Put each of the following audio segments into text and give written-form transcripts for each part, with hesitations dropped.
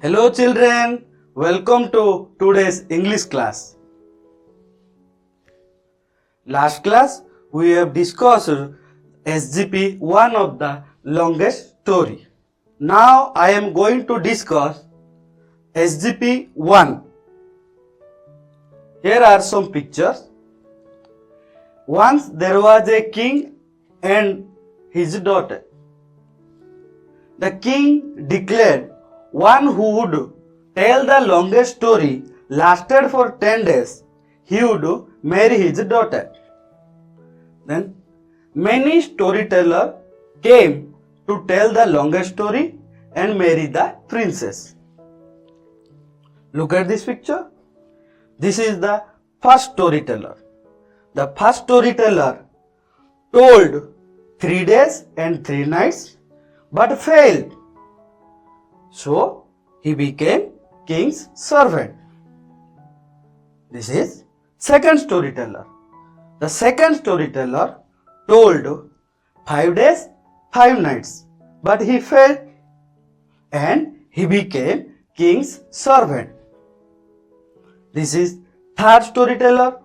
Hello children, welcome to today's English class. Last class we have discussed SGP, one of the longest story. Now I am going to discuss SGP 1. Here are some pictures. Once there was a king and his daughter. The king declared one who would tell the longest story lasted for 10 days. He would marry his daughter. Then many storytellers came to tell the longest story and marry the princess. Look at this picture. This is the first storyteller. The first storyteller told 3 days and 3 nights but failed. So he became king's servant. This is second storyteller. The second storyteller told 5 days, 5 nights, but he failed and he became king's servant. This is third storyteller.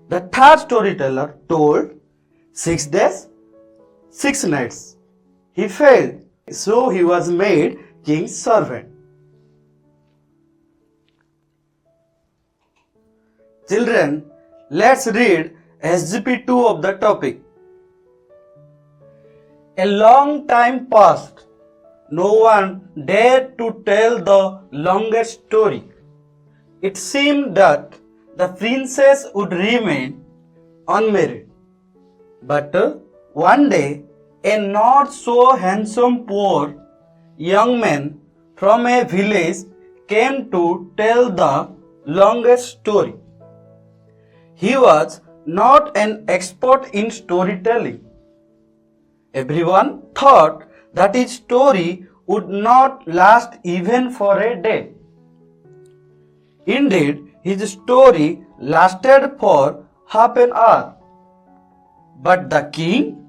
The third storyteller told 6 days, 6 nights. He failed, so he was made king's servant. Children, let's read SGP 2 of the topic. A long time passed. No one dared to tell the longest story. It seemed that the princess would remain unmarried. But one day, a not so handsome poor young man from a village came to tell the longest story. He was not an expert in storytelling. Everyone thought that his story would not last even for a day. Indeed, his story lasted for half an hour. But the king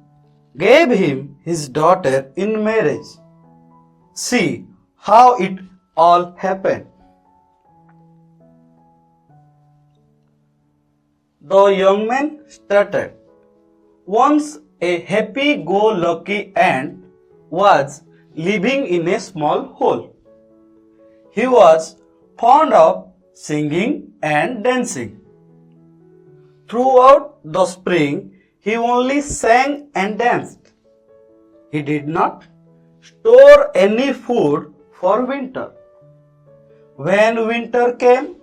gave him his daughter in marriage. See how it all happened. The young man started. Once a happy-go-lucky ant was living in a small hole. He was fond of singing and dancing. Throughout the spring, he only sang and danced. He did not store any food for winter. When winter came,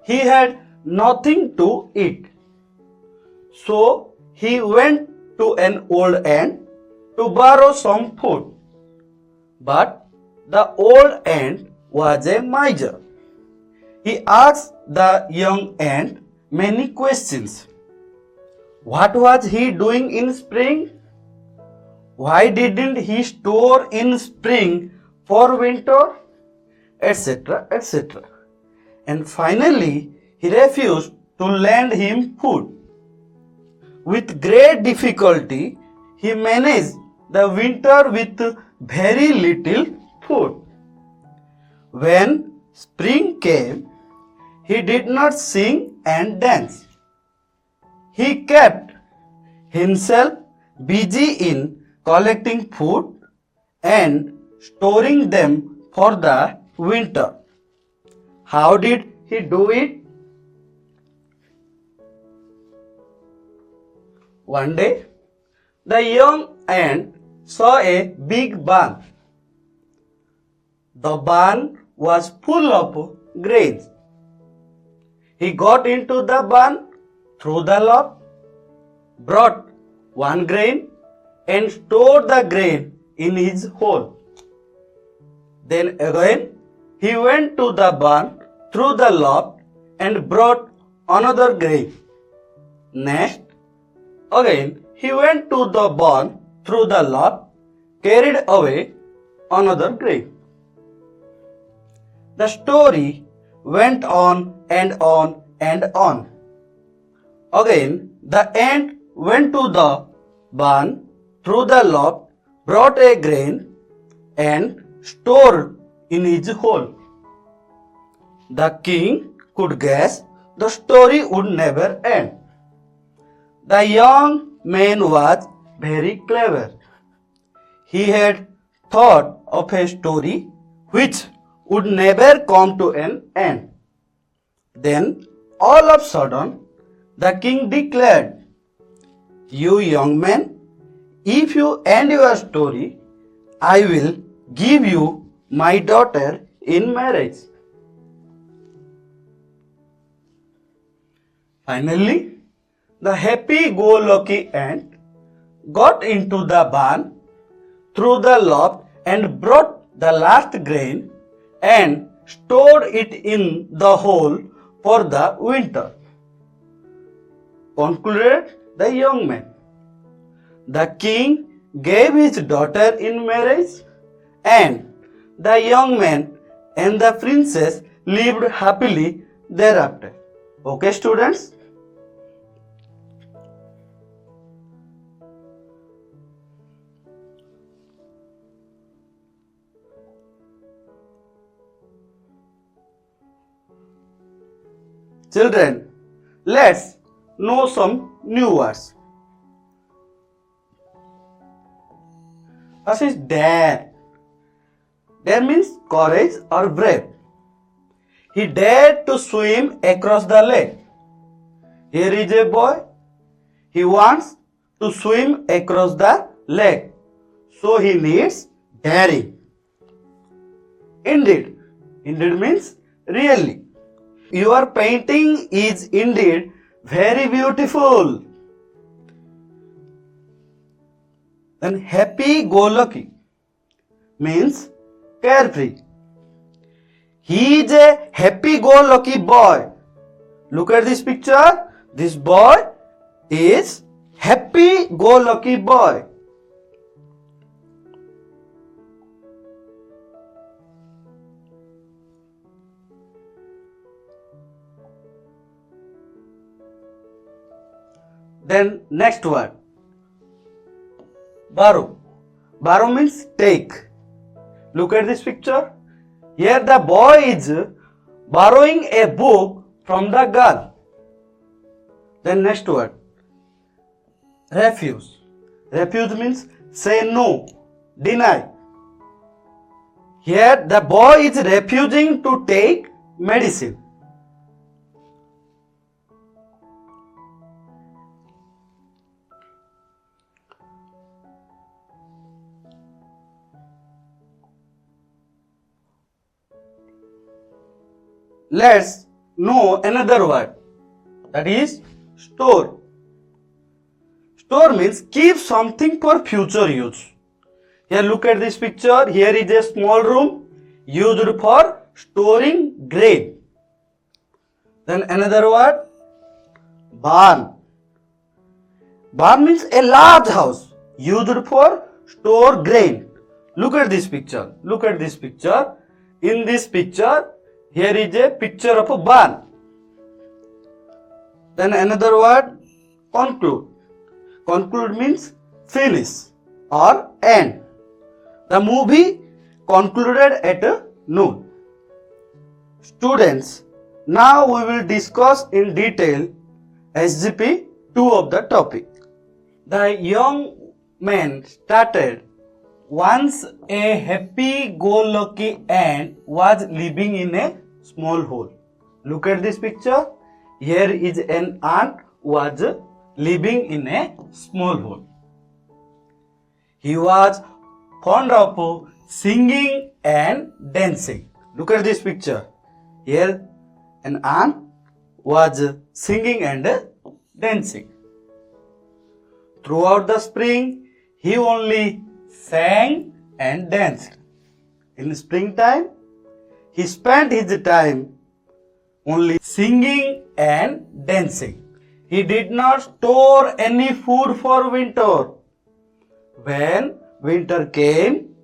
he had nothing to eat. So he went to an old ant to borrow some food. But the old ant was a miser. He asked the young ant many questions. What was he doing in spring? Why didn't he store in spring for winter? Etc. etc. And finally, he refused to lend him food. With great difficulty, he managed the winter with very little food. When spring came, he did not sing and dance. He kept himself busy in collecting food and storing them for the winter. How did he do it? One day, the young ant saw a big barn. The barn was full of grains. He got into the barn through the lock, brought one grain and stored the grain in his hole. Then again he went to the barn through the lock and brought another grain. Next, again he went to the barn through the lock, carried away another grain. The story went on and on and on. Again, the ant went to the barn through the lock, brought a grain and stored in his hole. The king could guess the story would never end. The young man was very clever. He had thought of a story which would never come to an end. Then, all of a sudden, the king declared, "You young man, if you end your story, I will give you my daughter in marriage." Finally, the happy-go-lucky ant got into the barn through the loft and brought the last grain and stored it in the hole for the winter. Concluded the young man. The king gave his daughter in marriage, and the young man and the princess lived happily thereafter. Okay, students? Children, let's know some new words. First is dare. Dare means courage or brave. He dared to swim across the lake. Here is a boy. He wants to swim across the lake. So he needs daring. Indeed. Indeed means really. Your painting is indeed very beautiful. Then happy-go-lucky means carefree. He is a happy-go-lucky boy. Look at this picture. This boy is happy-go-lucky boy. Then next word, borrow. Borrow means take. Look at this picture. Here the boy is borrowing a book from the girl. Then next word, refuse. Refuse means say no, deny. Here the boy is refusing to take medicine. Let's know another word, that is store. Store means keep something for future use. Here look at this picture. Here is a small room used for storing grain. Then another word, barn. Barn means a large house used for store grain. Look at this picture. Look at this picture. In this picture, here is a picture of a barn. Then another word, conclude. Conclude means finish or end. The movie concluded at noon. Students, now we will discuss in detail SGP 2 of the topic. The young man started. Once a happy-go-lucky ant was living in a small hole. Look at this picture. Here is an ant was living in a small hole. He was fond of singing and dancing. Look at this picture. Here an ant was singing and dancing. Throughout the spring, he only sang and danced. In springtime, he spent his time only singing and dancing. He did not store any food for winter. When winter came,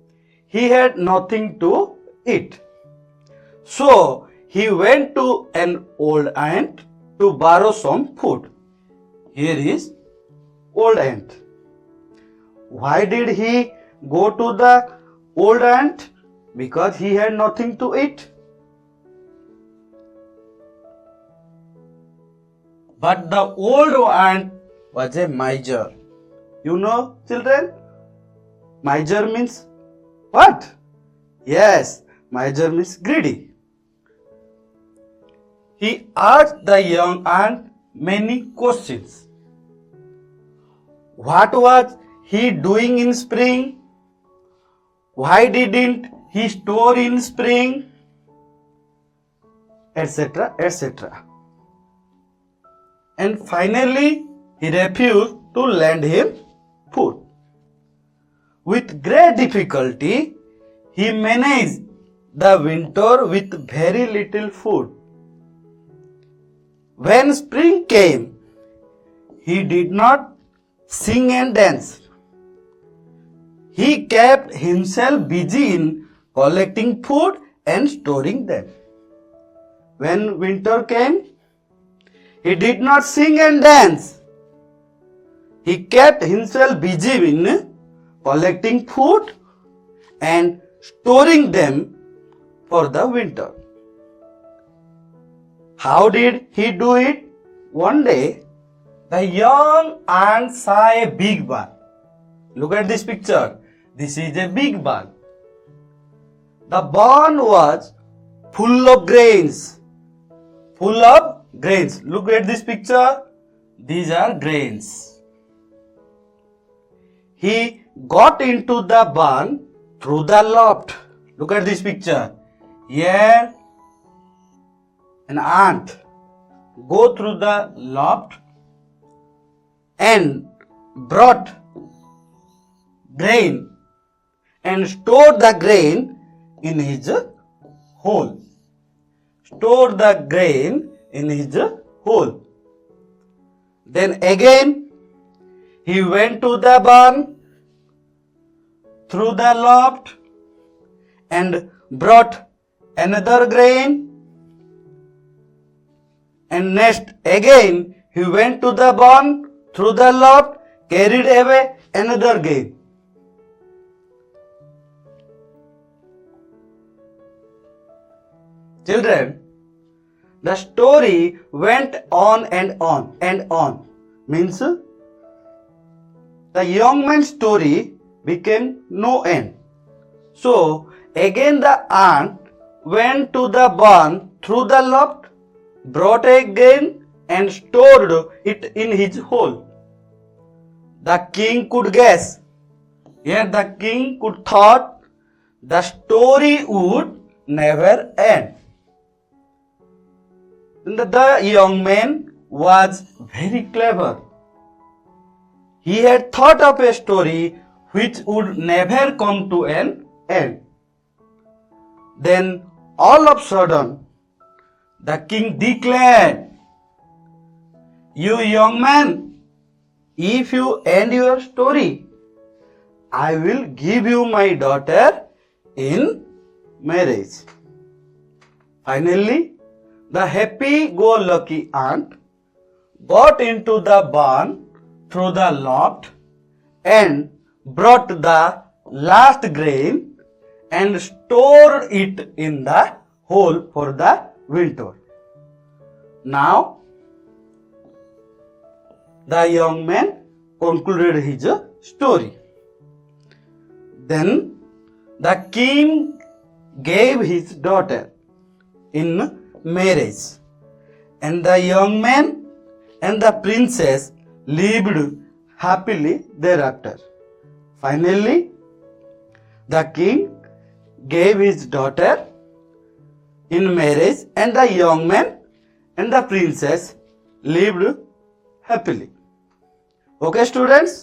he had nothing to eat. So he went to an old ant to borrow some food. Here is old ant. Why did he go to the old ant? because he had nothing to eat. But the old ant was a miser. You know, children, miser means what? Yes, miser means greedy. He asked the young ant many questions. What was he doing in spring? Why didn't he store in spring? Etc. etc. And finally, he refused to lend him food. With great difficulty, he managed the winter with very little food. When spring came, he did not sing and dance. He kept himself busy in collecting food and storing them. When winter came, he did not sing and dance. He kept himself busy in collecting food and storing them for the winter. How did he do it? One day, the young ant saw a big barn. Look at this picture. This is a big barn. The barn was full of grains. Full of grains. Look at this picture. These are grains. He got into the barn through the loft. Look at this picture. Here, an ant go through the loft and brought grain and stored the grain in his hole. Stored the grain in his hole. Then again he went to the barn through the loft and brought another grain. And next again he went to the barn through the loft, carried away another grain. Children, the story went on and on and on. Means the young man's story became no end. So again the ant went to the barn through the loft, brought a grain and stored it in his hole. The king could guess. Here the king could thought the story would never end. The young man was very clever. He had thought of a story which would never come to an end. Then all of a sudden, the king declared, "You young man, if you end your story, I will give you my daughter in marriage." Finally, the happy-go-lucky ant got into the barn through the loft and brought the last grain and stored it in the hole for the winter. Now, the young man concluded his story. Then the king gave his daughter in marriage, and the young man and the princess lived happily thereafter. Finally, the king gave his daughter in marriage, and the young man and the princess lived happily. Okay, students?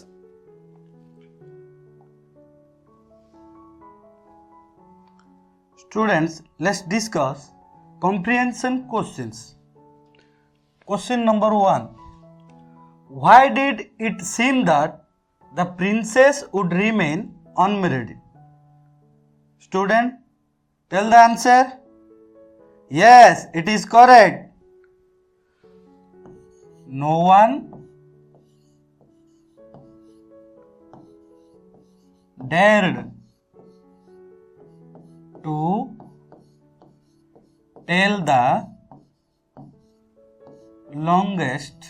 Students, let's discuss comprehension questions. Question number 1. Why did it seem that the princess would remain unmarried? Student, tell the answer. Yes, it is correct. No one dared tell the longest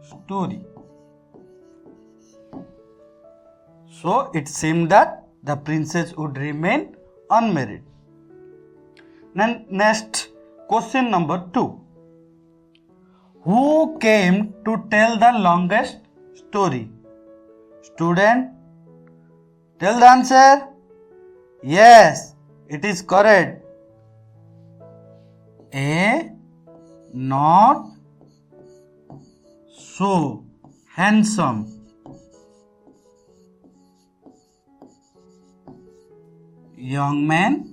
story. So it seemed that the princess would remain unmarried. Then next question number 2. Who came to tell the longest story? Student, tell the answer. Yes, it is correct. A not so handsome young man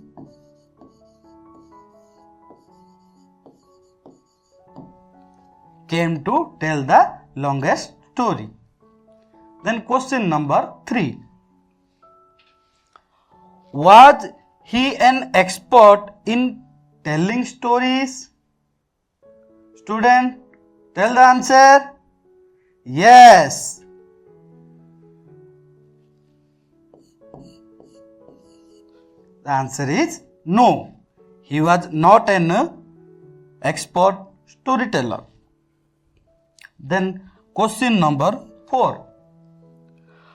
came to tell the longest story. Then question number 3. Was he an expert in telling stories? Student, tell the answer. Yes. The answer is no. He was not an expert storyteller. Then question number 4.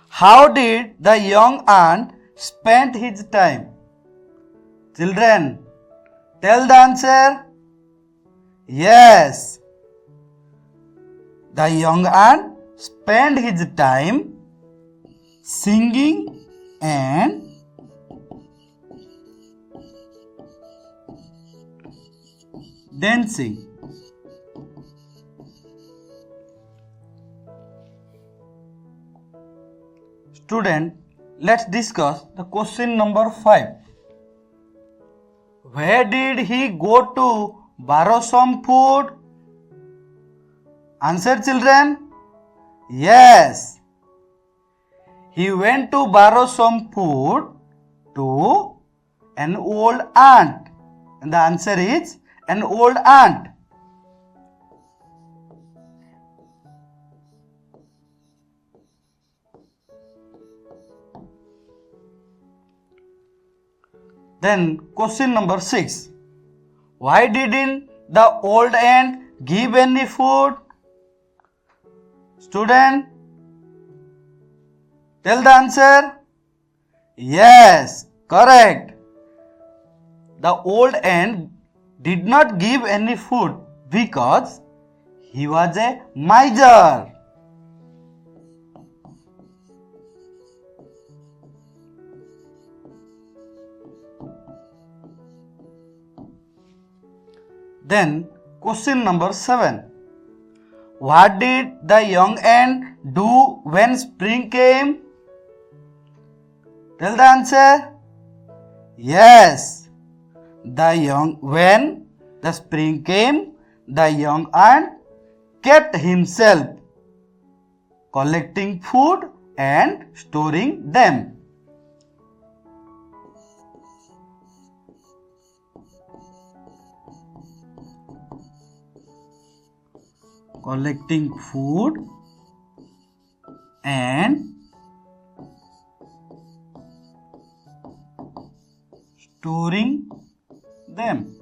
How did the young ant spend his time? Children, tell the answer. Yes. The young ant spent his time singing and dancing. Student, let's discuss the question number 5. Where did he go to borrow some food? Answer, children. Yes. He went to borrow some food to an old ant. And the answer is an old ant. Then question number 6. Why didn't the old ant give any food? Student, tell the answer. Yes, correct. The old ant did not give any food because he was a miser. Then question number 7. What did the young ant do when spring came? Tell the answer. Yes. When the spring came, the young ant kept himself collecting food and storing them. Collecting food and storing them.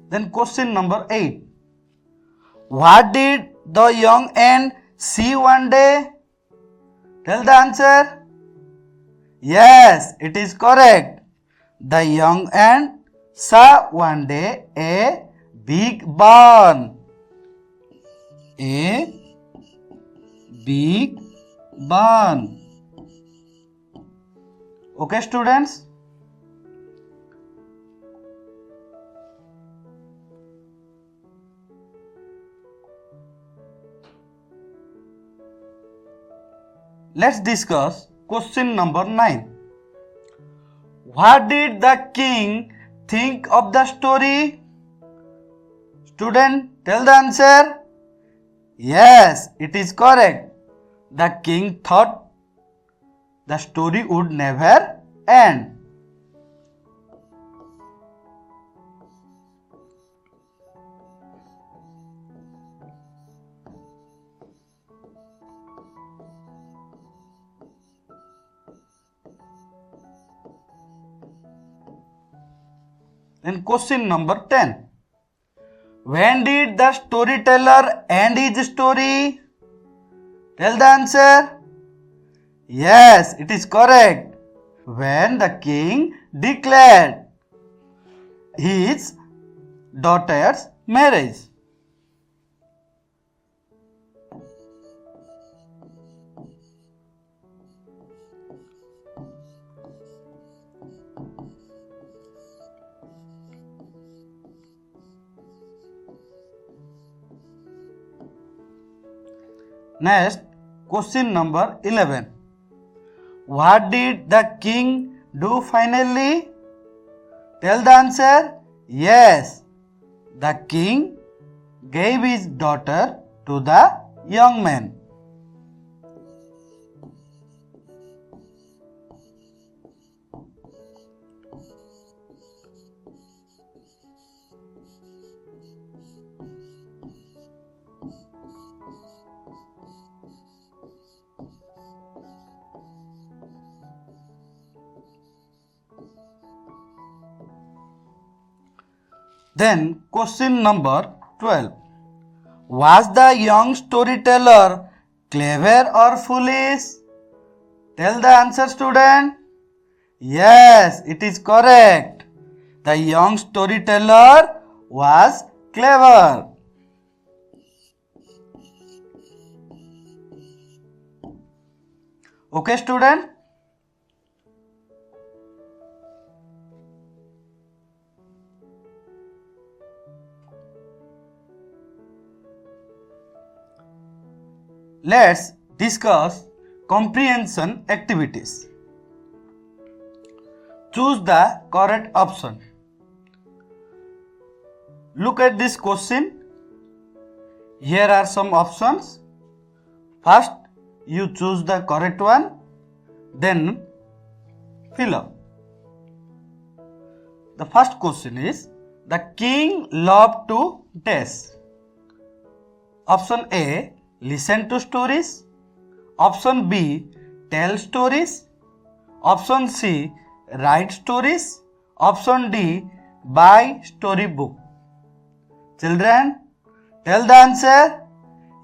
Then question number 8. What did the young ant see one day? Tell the answer. Yes, it is correct. The young ant saw one day a big barn. A big barn. Okay, students? Let's discuss question number 9. What did the king think of the story? Student, tell the answer. Yes, it is correct. The king thought the story would never end. Then question number 10. When did the storyteller end his story? Tell the answer. Yes, it is correct. When the king declared his daughter's marriage. Next, question number 11. What did the king do finally? Tell the answer. Yes, the king gave his daughter to the young man. Then question number 12. Was the young storyteller clever or foolish? Tell the answer, student. Yes, it is correct. The young storyteller was clever. Okay, student? Let's discuss comprehension activities. Choose the correct option. Look at this question. Here are some options. First, you choose the correct one, then fill up. The first question is, the king loved to dash. Option A, listen to stories. Option B, tell stories. Option C, write stories. Option D, buy storybook. Children, tell the answer.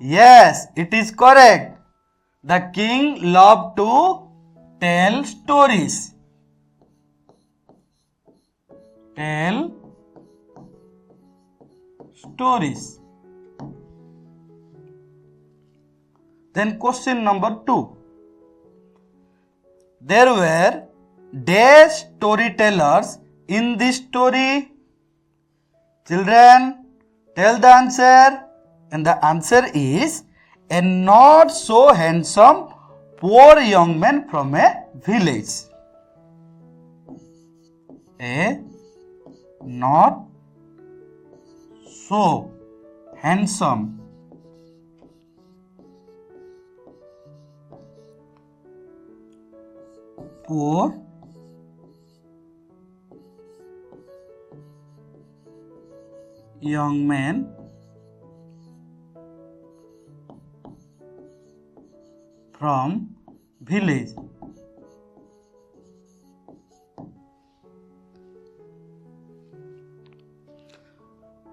Yes, it is correct. The king loved to tell stories. Tell stories. Then question number 2. There were dash storytellers in this story. Children, tell the answer. And the answer is a not so handsome poor young man from a village. A not so handsome poor young man from village.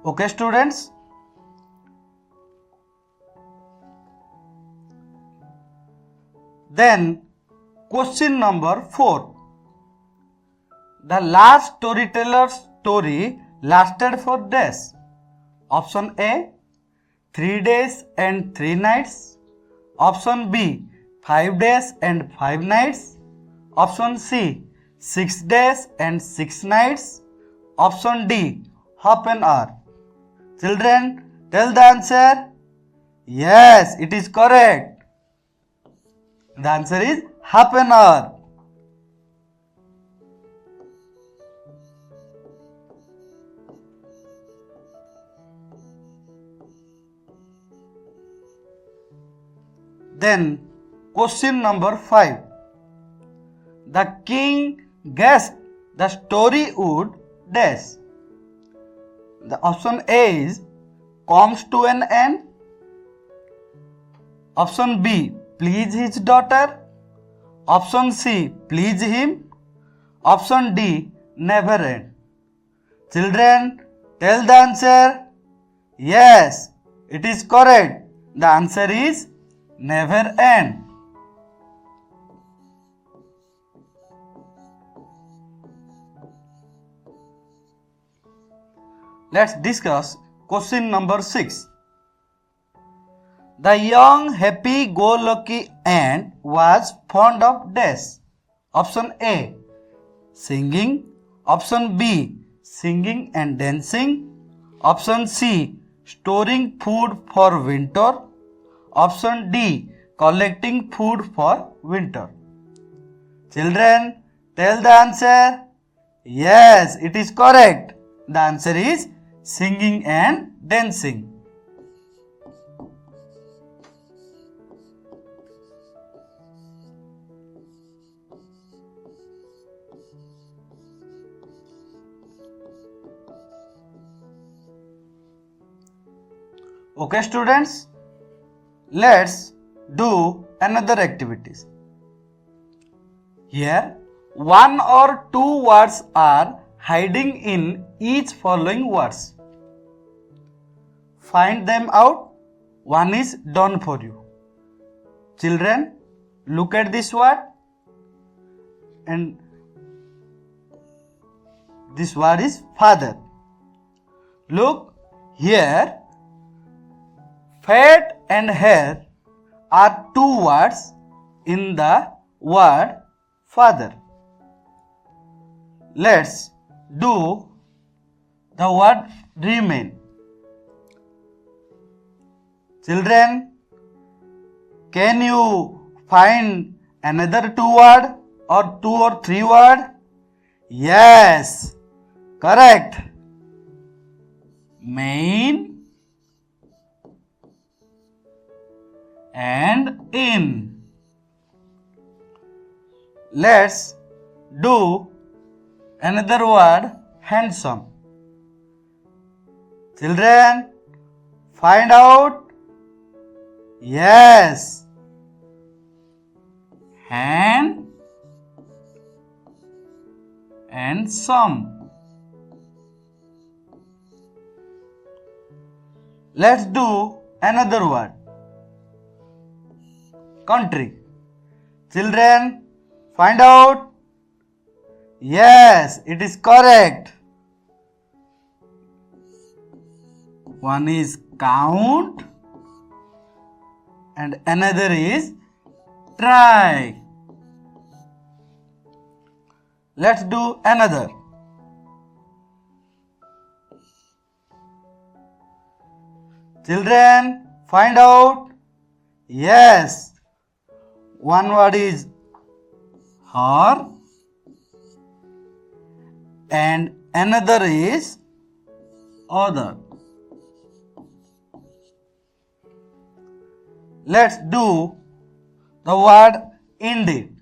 Okay, students. Then question number 4. The last storyteller's story lasted for days. Option A, 3 days and 3 nights. Option B, 5 days and 5 nights. Option C, 6 days and 6 nights. Option D, half an hour. Children, tell the answer. Yes, it is correct. The answer is half an hour. Then question number 5. The king guessed the story would dash. The option A is comes to an end. Option B, please his daughter. Option C, please him. Option D, never end. Children, tell the answer. Yes, it is correct. The answer is never end. Let's discuss question number 6. The young happy-go-lucky ant was fond of dash. Option A, singing. Option B, singing and dancing. Option C, storing food for winter. Option D, collecting food for winter. Children, tell the answer. Yes, it is correct. The answer is singing and dancing. Okay students, let's do another activities. Here, one or two words are hiding in each following words. Find them out. One is done for you. Children, look at this word, and this word is father. Look here. Fat and hair are two words in the word father. Let's do the word remain. Children, can you find another two word or two or three word? Yes, correct. Main and in. Let's do another word, handsome. Children, find out. Yes, hand and some. Let's do another word, country. Children, find out. Yes, it is correct. One is count and another is try. Let's do another. Children, find out. Yes, one word is her and another is other. Let's do the word indeed.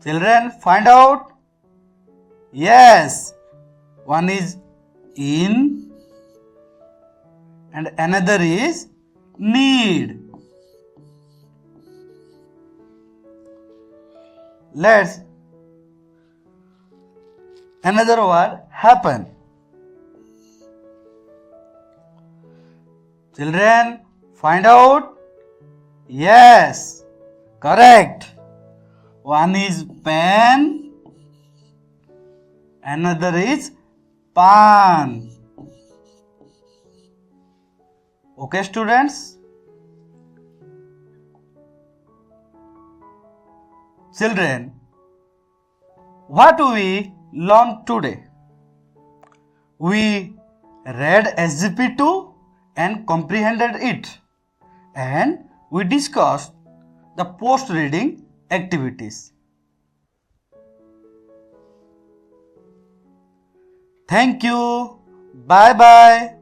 Children, find out. Yes, one is in and another is need. Let's another word, happen. Children, find out. Yes, correct. One is pen, another is pan. Okay students? Children, what we learned today? We read SGP2 and comprehended it, and we discussed the post reading activities. Thank you. Bye bye.